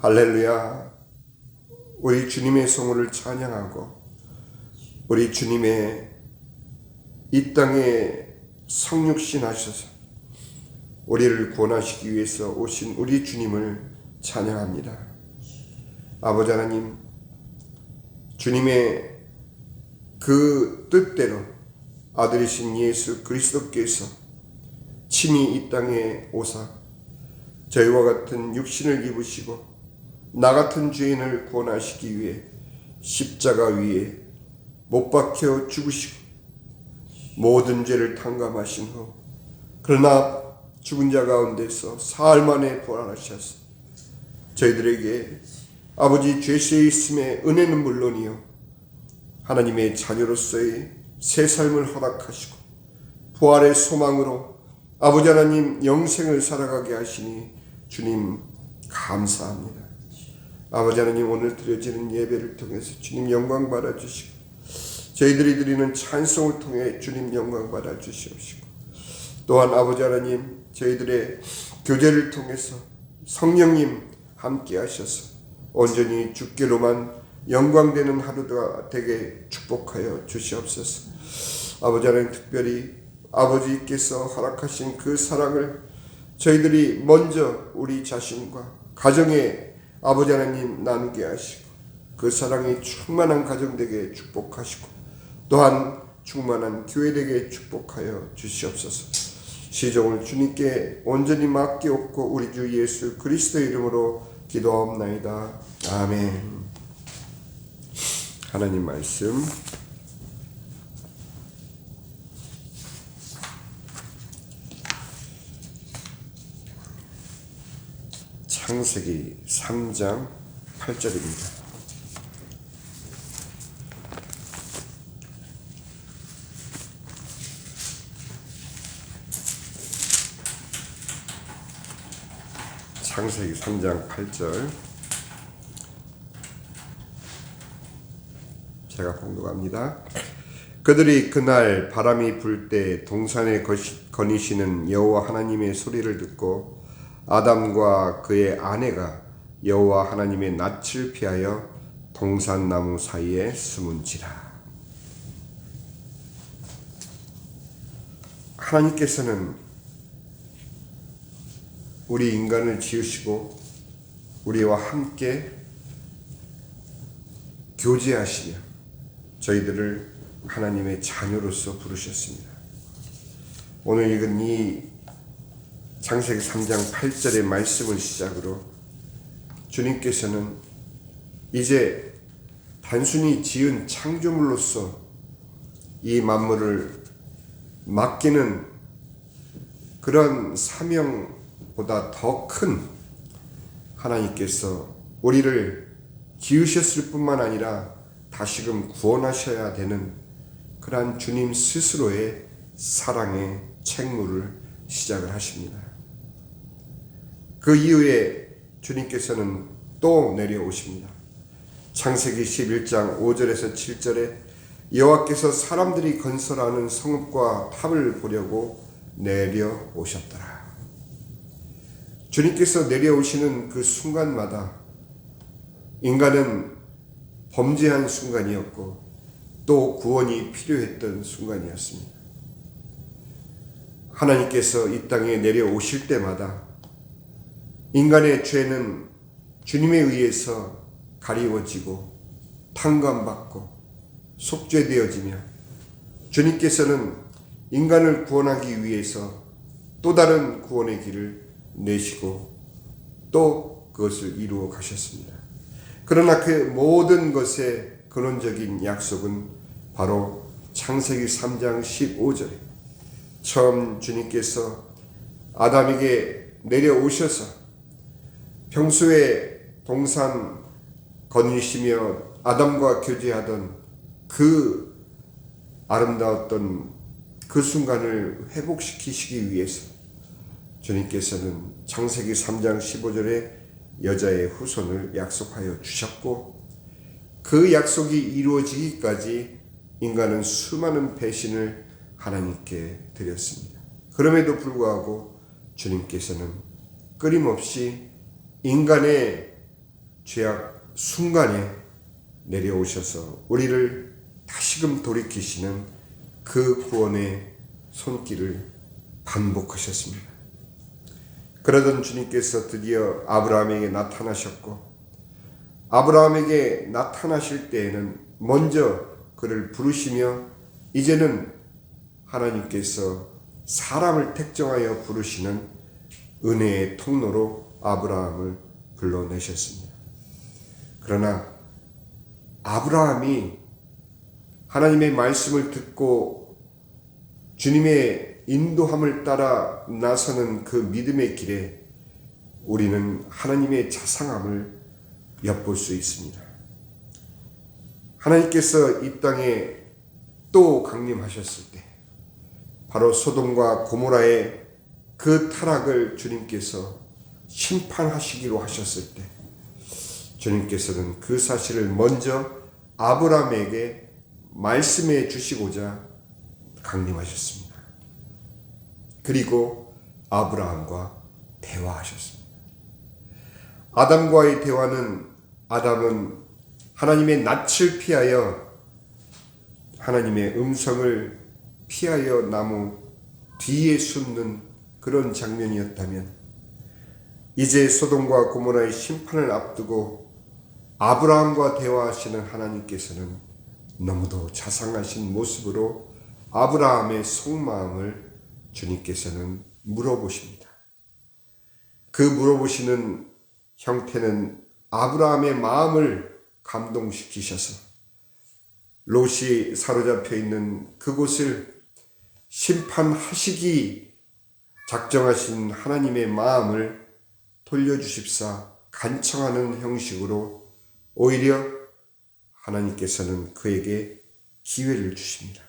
할렐루야. 우리 주님의 성호를 찬양하고 우리 주님의 이 땅에 성육신 하셔서 우리를 구원하시기 위해서 오신 우리 주님을 찬양합니다. 아버지 하나님, 주님의 그 뜻대로 아들이신 예수 그리스도께서 친히 이 땅에 오사 저희와 같은 육신을 입으시고 나 같은 죄인을 구원하시기 위해 십자가 위에 못 박혀 죽으시고 모든 죄를 탕감하신 후 그러나 죽은 자 가운데서 사흘 만에 부활하셔서 저희들에게 아버지 죄수의 있음의 은혜는 물론이요 하나님의 자녀로서의 새 삶을 허락하시고 부활의 소망으로 아버지 하나님 영생을 살아가게 하시니 주님 감사합니다. 아버지 하나님, 오늘 드려지는 예배를 통해서 주님 영광 받아주시고 저희들이 드리는 찬송을 통해 주님 영광 받아주시옵시고 또한 아버지 하나님, 저희들의 교제를 통해서 성령님 함께 하셔서 온전히 주께로만 영광되는 하루가 되게 축복하여 주시옵소서. 아버지 하나님, 특별히 아버지께서 허락하신 그 사랑을 저희들이 먼저 우리 자신과 가정에 아버지 하나님 나누게 하시고 그 사랑이 충만한 가정 되게 축복하시고 또한 충만한 교회 되게 축복하여 주시옵소서. 시종을 주님께 온전히 맡기옵고 우리 주 예수 그리스도의 이름으로 기도하옵나이다. 아멘. 하나님 말씀 창세기 3장 8절입니다. 창세기 3장 8절 제가 봉독합니다. 그들이 그날 바람이 불 때 동산에 거니시는 여호와 하나님의 소리를 듣고 아담과 그의 아내가 여호와 하나님의 낯을 피하여 동산나무 사이에 숨은지라. 하나님께서는 우리 인간을 지으시고 우리와 함께 교제하시며 저희들을 하나님의 자녀로서 부르셨습니다. 오늘 읽은 이 창세기 3장 8절의 말씀을 시작으로 주님께서는 이제 단순히 지은 창조물로서 이 만물을 맡기는 그런 사명보다 더 큰 하나님께서 우리를 지으셨을 뿐만 아니라 다시금 구원하셔야 되는 그러한 주님 스스로의 사랑의 책무를 시작을 하십니다. 그 이후에 주님께서는 또 내려오십니다. 창세기 11장 5절에서 7절에 여호와께서 사람들이 건설하는 성읍과 탑을 보려고 내려오셨더라. 주님께서 내려오시는 그 순간마다 인간은 범죄한 순간이었고 또 구원이 필요했던 순간이었습니다. 하나님께서 이 땅에 내려오실 때마다 인간의 죄는 주님에 의해서 가리워지고 탕감받고 속죄되어지며 주님께서는 인간을 구원하기 위해서 또 다른 구원의 길을 내시고 또 그것을 이루어 가셨습니다. 그러나 그 모든 것의 근원적인 약속은 바로 창세기 3장 15절에 처음 주님께서 아담에게 내려오셔서 평소에 동산 거니시며 아담과 교제하던 그 아름다웠던 그 순간을 회복시키시기 위해서 주님께서는 창세기 3장 15절에 여자의 후손을 약속하여 주셨고 그 약속이 이루어지기까지 인간은 수많은 배신을 하나님께 드렸습니다. 그럼에도 불구하고 주님께서는 끊임없이 인간의 죄악 순간에 내려오셔서 우리를 다시금 돌이키시는 그 구원의 손길을 반복하셨습니다. 그러던 주님께서 드디어 아브라함에게 나타나셨고, 아브라함에게 나타나실 때에는 먼저 그를 부르시며, 이제는 하나님께서 사람을 택정하여 부르시는 은혜의 통로로 아브라함을 불러내셨습니다. 그러나 아브라함이 하나님의 말씀을 듣고 주님의 인도함을 따라 나서는 그 믿음의 길에 우리는 하나님의 자상함을 엿볼 수 있습니다. 하나님께서 이 땅에 또 강림하셨을 때, 바로 소돔과 고모라의 그 타락을 주님께서 심판하시기로 하셨을 때, 주님께서는 그 사실을 먼저 아브라함에게 말씀해 주시고자 강림하셨습니다. 그리고 아브라함과 대화하셨습니다. 아담과의 대화는, 아담은 하나님의 낯을 피하여 하나님의 음성을 피하여 나무 뒤에 숨는 그런 장면이었다면, 이제 소돔과 고모라의 심판을 앞두고 아브라함과 대화하시는 하나님께서는 너무도 자상하신 모습으로 아브라함의 속마음을 주님께서는 물어보십니다. 그 물어보시는 형태는 아브라함의 마음을 감동시키셔서 롯이 사로잡혀 있는 그곳을 심판하시기 작정하신 하나님의 마음을 돌려주십사 간청하는 형식으로 오히려 하나님께서는 그에게 기회를 주십니다.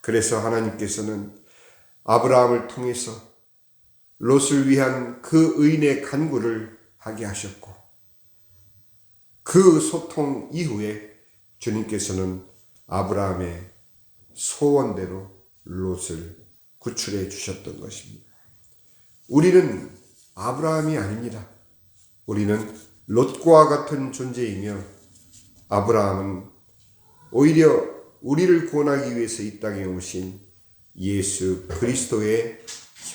그래서 하나님께서는 아브라함을 통해서 롯을 위한 그 의인의 간구를 하게 하셨고, 그 소통 이후에 주님께서는 아브라함의 소원대로 롯을 구출해 주셨던 것입니다. 우리는 아브라함이 아닙니다. 우리는 롯과 같은 존재이며, 아브라함은 오히려 우리를 구원하기 위해서 이 땅에 오신 예수 그리스도의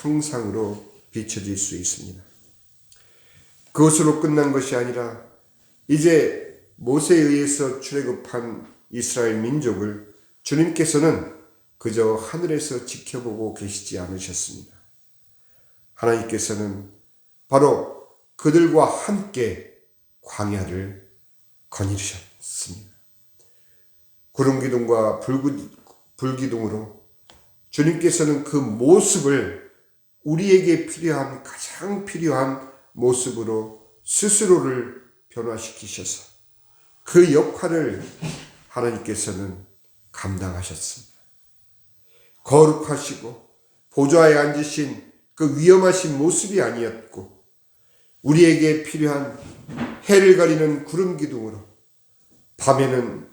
형상으로 비춰질 수 있습니다. 그것으로 끝난 것이 아니라 이제 모세에 의해서 출애굽한 이스라엘 민족을 주님께서는 그저 하늘에서 지켜보고 계시지 않으셨습니다. 하나님께서는 바로 그들과 함께 광야를 거니셨습니다. 구름기둥과 불기둥으로 주님께서는 그 모습을 우리에게 필요한, 가장 필요한 모습으로 스스로를 변화시키셔서 그 역할을 하나님께서는 감당하셨습니다. 거룩하시고 보좌에 앉으신 그 위험하신 모습이 아니었고, 우리에게 필요한 해를 가리는 구름 기둥으로, 밤에는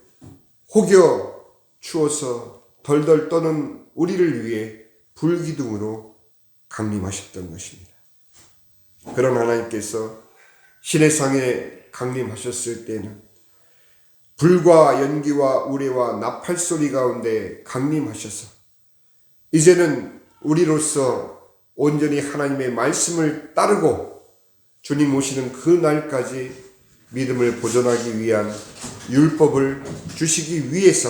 혹여 추워서 덜덜 떠는 우리를 위해 불기둥으로 강림하셨던 것입니다. 그런 하나님께서 시내상에 강림하셨을 때는 불과 연기와 우레와 나팔 소리 가운데 강림하셔서 이제는 우리로서 온전히 하나님의 말씀을 따르고 주님 오시는 그 날까지 믿음을 보존하기 위한 율법을 주시기 위해서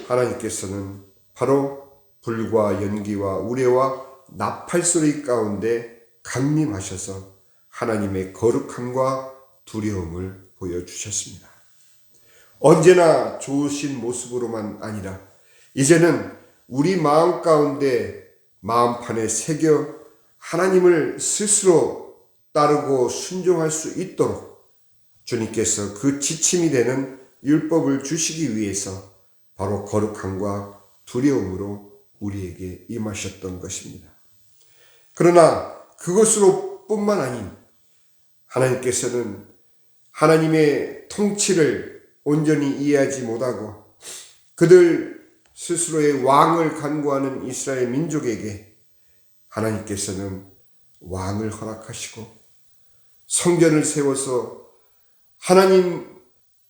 하나님께서는 바로 불과 연기와 우레와 나팔 소리 가운데 강림하셔서 하나님의 거룩함과 두려움을 보여주셨습니다. 언제나 좋으신 모습으로만 아니라 이제는 우리 마음 가운데 마음판에 새겨 하나님을 스스로 따르고 순종할 수 있도록 주님께서 그 지침이 되는 율법을 주시기 위해서 바로 거룩함과 두려움으로 우리에게 임하셨던 것입니다. 그러나 그것으로 뿐만 아닌 하나님께서는 하나님의 통치를 온전히 이해하지 못하고 그들 스스로의 왕을 간구하는 이스라엘 민족에게 하나님께서는 왕을 허락하시고 성전을 세워서 하나님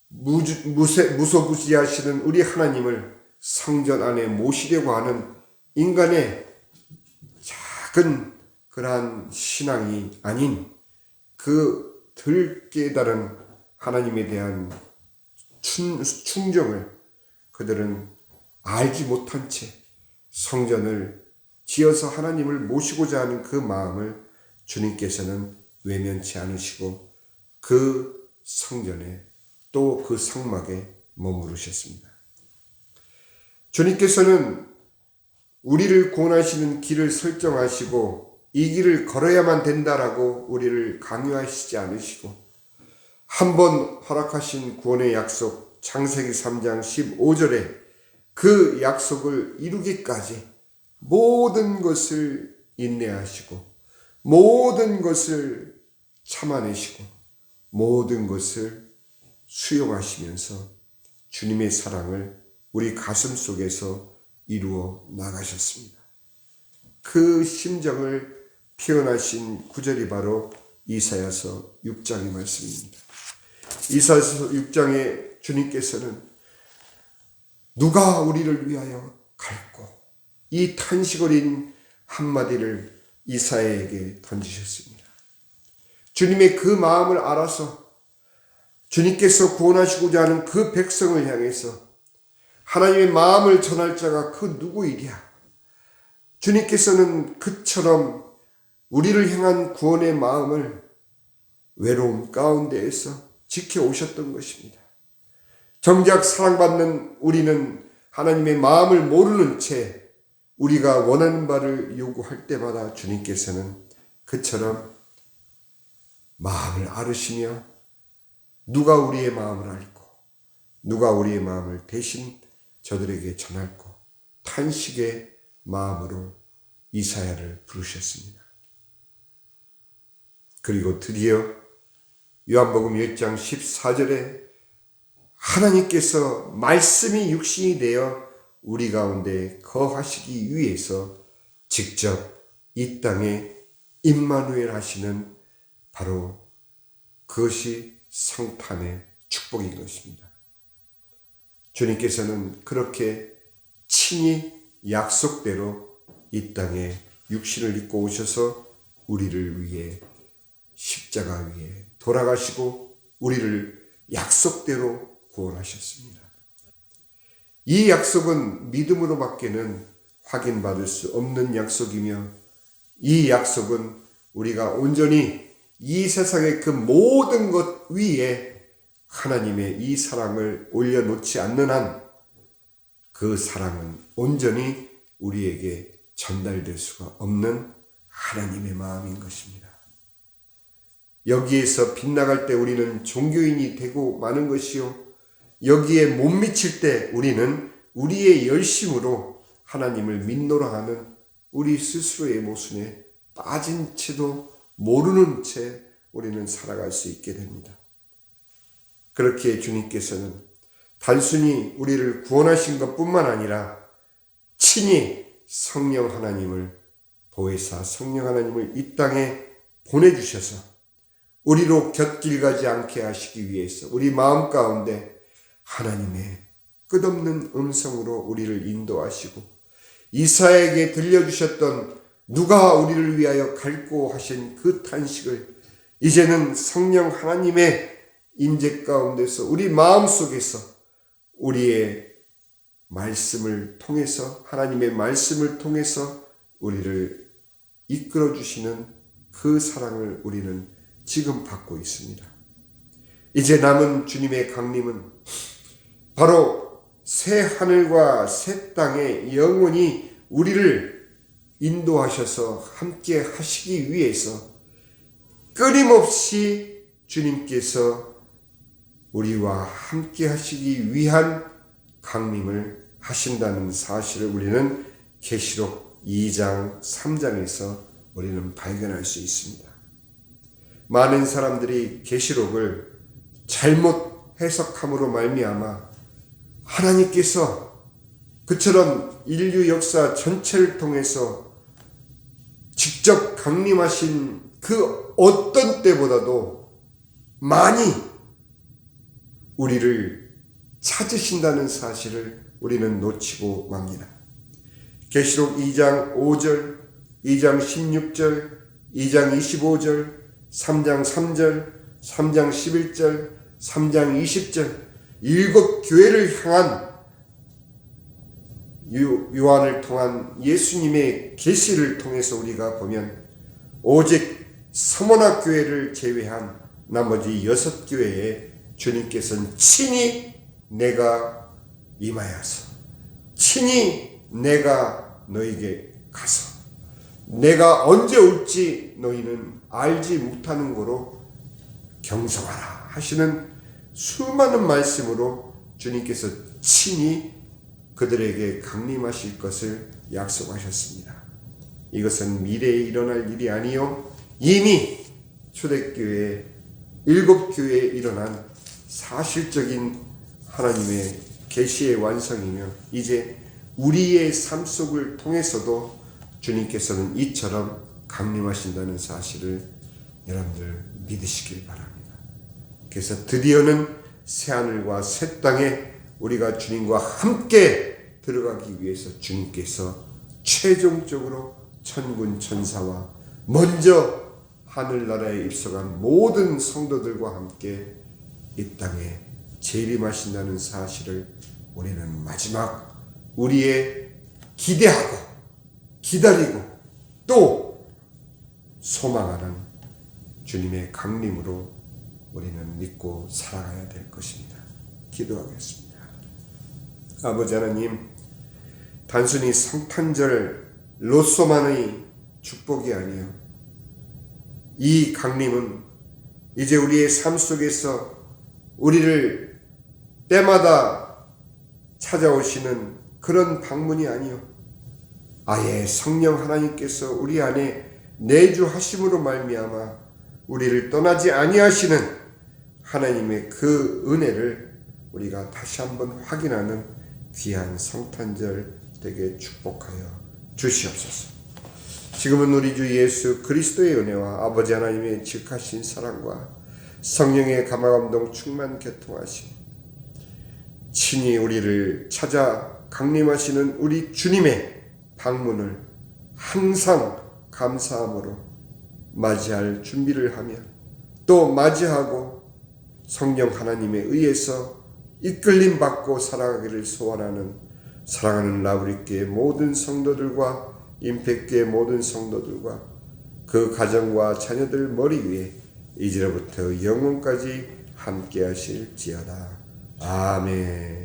무소부지하시는 우리 하나님을 성전 안에 모시려고 하는 인간의 작은 그러한 신앙이 아닌 그 덜 깨달은 하나님에 대한 충정을 그들은 알지 못한 채 성전을 지어서 하나님을 모시고자 하는 그 마음을 주님께서는 외면치 않으시고 그 성전에 또 그 성막에 머무르셨습니다. 주님께서는 우리를 구원하시는 길을 설정하시고 이 길을 걸어야만 된다라고 우리를 강요하시지 않으시고 한 번 허락하신 구원의 약속 창세기 3장 15절에 그 약속을 이루기까지 모든 것을 인내하시고 모든 것을 참아내시고 모든 것을 수용하시면서 주님의 사랑을 우리 가슴 속에서 이루어 나가셨습니다. 그 심정을 표현하신 구절이 바로 이사야서 6장의 말씀입니다. 이사야서 6장에 주님께서는 누가 우리를 위하여 갈고 이 탄식 어린 한마디를 이사야에게 던지셨습니다. 주님의 그 마음을 알아서 주님께서 구원하시고자 하는 그 백성을 향해서 하나님의 마음을 전할 자가 그 누구이랴. 주님께서는 그처럼 우리를 향한 구원의 마음을 외로움 가운데에서 지켜오셨던 것입니다. 정작 사랑받는 우리는 하나님의 마음을 모르는 채 우리가 원하는 바를 요구할 때마다 주님께서는 그처럼 마음을 앓으시며 누가 우리의 마음을 앓고 누가 우리의 마음을 대신 저들에게 전할고 탄식의 마음으로 이사야를 부르셨습니다. 그리고 드디어 요한복음 1장 14절에 하나님께서 말씀이 육신이 되어 우리 가운데 거하시기 위해서 직접 이 땅에 임마누엘 하시는 바로 그것이 성탄의 축복인 것입니다. 주님께서는 그렇게 친히 약속대로 이 땅에 육신을 입고 오셔서 우리를 위해 십자가 위에 돌아가시고 우리를 약속대로 구원하셨습니다. 이 약속은 믿음으로밖에는 확인받을 수 없는 약속이며 이 약속은 우리가 온전히 이 세상의 그 모든 것 위에 하나님의 이 사랑을 올려놓지 않는 한 그 사랑은 온전히 우리에게 전달될 수가 없는 하나님의 마음인 것입니다. 여기에서 빗나갈 때 우리는 종교인이 되고 마는 것이요. 여기에 못 미칠 때 우리는 우리의 열심으로 하나님을 믿노라 하는 우리 스스로의 모순에 빠진 채도 모르는 채 우리는 살아갈 수 있게 됩니다. 그렇게 주님께서는 단순히 우리를 구원하신 것뿐만 아니라 친히 성령 하나님을 보혜사 성령 하나님을 이 땅에 보내주셔서 우리로 곁길 가지 않게 하시기 위해서 우리 마음 가운데 하나님의 끝없는 음성으로 우리를 인도하시고 이사야에게 들려주셨던 누가 우리를 위하여 갈고 하신 그 탄식을 이제는 성령 하나님의 임재 가운데서 우리 마음속에서 우리의 말씀을 통해서 하나님의 말씀을 통해서 우리를 이끌어 주시는 그 사랑을 우리는 지금 받고 있습니다. 이제 남은 주님의 강림은 바로 새 하늘과 새 땅에 영원히 우리를 인도하셔서 함께 하시기 위해서 끊임없이 주님께서 우리와 함께 하시기 위한 강림을 하신다는 사실을 우리는 계시록 2장 3장에서 우리는 발견할 수 있습니다. 많은 사람들이 계시록을 잘못 해석함으로 말미암아 하나님께서 그처럼 인류 역사 전체를 통해서 직접 강림하신 그 어떤 때보다도 많이 우리를 찾으신다는 사실을 우리는 놓치고 맙니다. 계시록 2장 5절, 2장 16절, 2장 25절, 3장 3절, 3장 11절, 3장 20절 7교회를 향한 요한을 통한 예수님의 계시를 통해서 우리가 보면 오직 서머나 교회를 제외한 나머지 6교회에 주님께서는 친히 내가 임하여서 친히 내가 너에게 가서 내가 언제 올지 너희는 알지 못하는 거로 경성하라 하시는 수많은 말씀으로 주님께서 친히 그들에게 강림하실 것을 약속하셨습니다. 이것은 미래에 일어날 일이 아니요 이미 초대교회 7교회에 일어난 사실적인 하나님의 계시의 완성이며 이제 우리의 삶 속을 통해서도 주님께서는 이처럼 강림하신다는 사실을 여러분들 믿으시길 바랍니다. 그래서 드디어는 새하늘과 새 땅에 우리가 주님과 함께 들어가기 위해서 주님께서 최종적으로 천군 천사와 먼저 하늘나라에 입성한 모든 성도들과 함께 이 땅에 재림하신다는 사실을 우리는 마지막 우리의 기대하고 기다리고 또 소망하는 주님의 강림으로 우리는 믿고 살아가야 될 것입니다. 기도하겠습니다. 아버지 하나님, 단순히 성탄절로서만의 축복이 아니요 이 강림은 이제 우리의 삶 속에서 우리를 때마다 찾아오시는 그런 방문이 아니요 아예 성령 하나님께서 우리 안에 내주하심으로 말미암아 우리를 떠나지 아니하시는 하나님의 그 은혜를 우리가 다시 한번 확인하는 귀한 성탄절 되게 축복하여 주시옵소서. 지금은 우리 주 예수 그리스도의 은혜와 아버지 하나님의 지극하신 사랑과 성령의 감화감동 충만 교통하심 친히 우리를 찾아 강림하시는 우리 주님의 방문을 항상 감사함으로 맞이할 준비를 하며 또 맞이하고 성령 하나님에 의해서 이끌림 받고 살아가기를 소원하는 사랑하는 라브리교회 모든 성도들과 임팩교회 모든 성도들과 그 가정과 자녀들 머리 위에 이제로부터 영원까지 함께 하실지어다. 아멘.